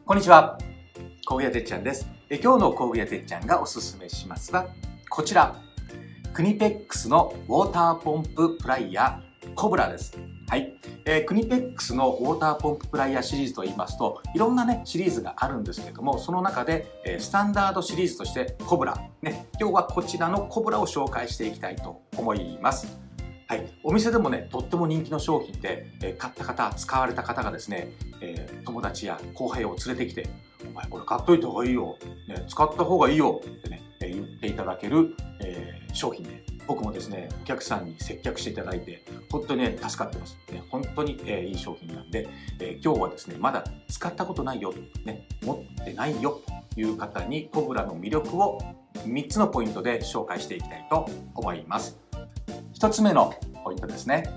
こんにちは、工具屋てっちゃんです。今日の工具屋てっちゃんがおすすめしますはこちら、クニペックスのウォーターポンププライヤーコブラです。はい、クニペックスのウォーターポンププライヤーシリーズといいますと、いろんなねシリーズがあるんですけれども、その中でスタンダードシリーズとしてコブラね、今日はこちらのコブラを紹介していきたいと思います。はい、お店でもねとっても人気の商品で、買った方、使われた方がですね、友達や後輩を連れてきて「お前これ買っといた方がいいよ、ね、使った方がいいよ」ってね、言っていただける、商品で、僕もですねお客さんに接客していただいて本当にね助かってます、ね、本当に、いい商品なんで、今日はですねまだ使ったことないよ、ね、持ってないよという方にコブラの魅力を3つのポイントで紹介していきたいと思います。1つ目のポイントですね。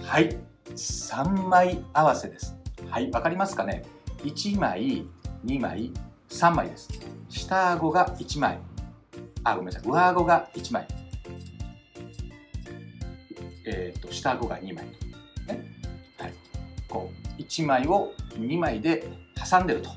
はい、3枚合わせです。はい、わかりますかね。1枚、2枚、3枚です。下顎が1枚、ごめんなさい、上顎が1枚、下顎が2枚、ね、はい、こう1枚を2枚で挟んでると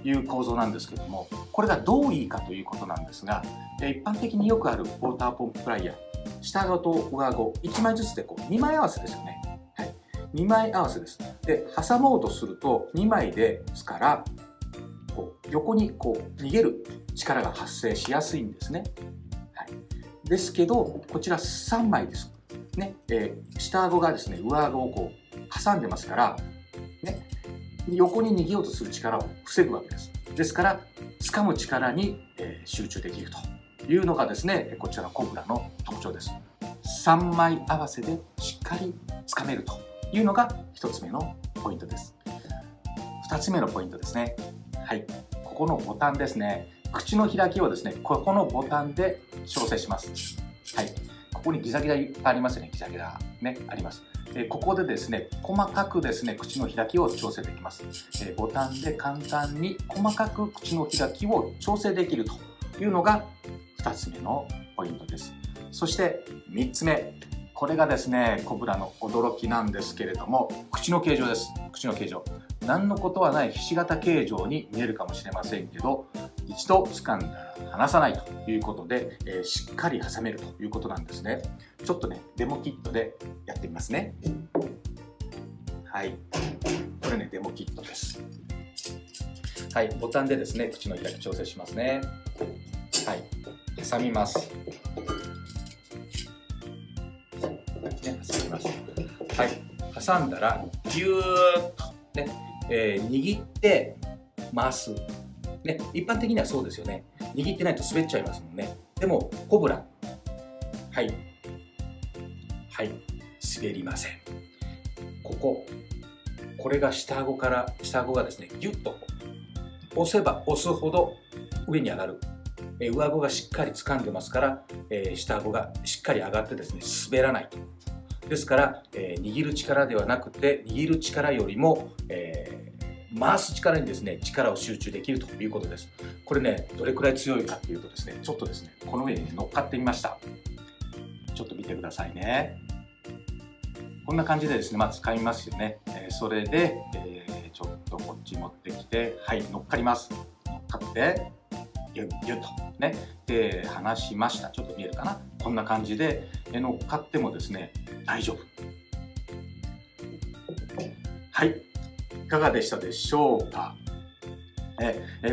いう構造なんですけども、これがどういいかということなんですが、一般的によくあるウォーターポンププライヤー、下顎と上顎1枚ずつでこう2枚合わせですよね。はい、2枚合わせです。で、挟もうとすると2枚ですからこう横にこう逃げる力が発生しやすいんですね。はい、ですけどこちら3枚です。ね、下顎がですね上顎をこう挟んでますから、ね、横に逃げようとする力を防ぐわけです。ですから掴む力に、集中できるというのがですねこちらのコブラの特徴です。3枚合わせでしっかり掴めるというのが1つ目のポイントです。2つ目のポイントですね。はい、ここのボタンですね。口の開きをですねここのボタンで調整します。はい、ここにギザギザありますね。ギザギザねあります。ここでですね細かくですね口の開きを調整できます。ボタンで簡単に細かく口の開きを調整できるというのが2つ目のポイントです。そして3つ目、これがですねコブラの驚きなんですけれども、口の形状です。口の形状、何のことはないひし形形状に見えるかもしれませんけど、一度掴んだら離さないということで、しっかり挟めるということなんですね。ちょっとねデモキットでやってみますね。はい、これねデモキットです。はい、ボタンでですね口の開き調整しますね。はい、挟みます。ね、挟みます。はい、挟んだらギューッとね、握って回す。ね、一般的にはそうですよね。握ってないと滑っちゃいますもんね。でもコブラ、はい、はい、滑りません。これが下顎がですねギュッと押せば押すほど上に上がる。上顎がしっかり掴んでますから、下顎がしっかり上がってですね滑らないと。ですから、握る力ではなくて、握る力よりも、回す力にですね力を集中できるということです。これねどれくらい強いかというとですね、ちょっとですねこの上に乗っかってみました。ちょっと見てくださいね。こんな感じでですねまず掴みますよね。それで、ちょっとこっち持ってきて、はい、乗っかります。乗っかってギュッギュッとね、で離しました。ちょっと見えるかな。こんな感じで乗っかってもですね大丈夫。はい、いかがでしたでしょうか。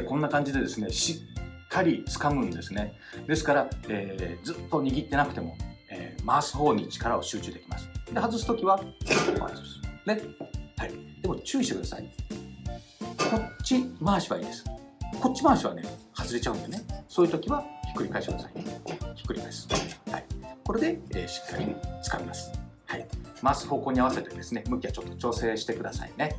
こんな感じでですねしっかり掴むんですね。ですから、ずっと握ってなくても、回す方に力を集中できます。で外すときは外すね。はい、でも注意してください。こっち回しはいいです。こっち回しはね外れちゃうんでね、そういう時はひっくり返してくださいね。ひっくり返す。はい、これで、しっかり掴みます。はい、回す方向に合わせてですね向きはちょっと調整してくださいね。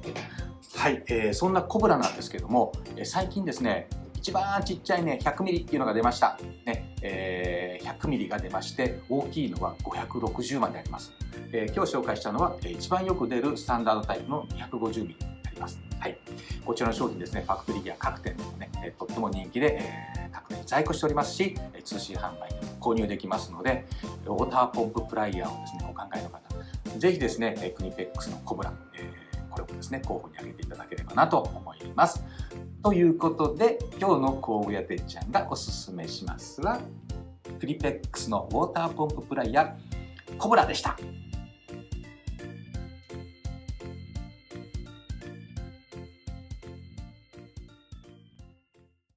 はい、そんなコブラなんですけども、最近ですね一番ちっちゃいね100ミリっていうのが出ました、ね、100ミリが出まして、大きいのは560まであります。今日紹介したのは一番よく出るスタンダードタイプの250ミリになります。はい、こちらの商品ですねファクトリーや各店でもねとっても人気で、各店在庫しておりますし、通信販売でも購入できますので、ウォーターポンププライヤーをですねお考えの方、ぜひですねクニペックスのコブラ、これをですですね、候補に挙げていただければなと思います。ということで、今日の工具屋てっちゃんがおすすめしますは、クリペックスのウォーターポンププライヤーコブラでした。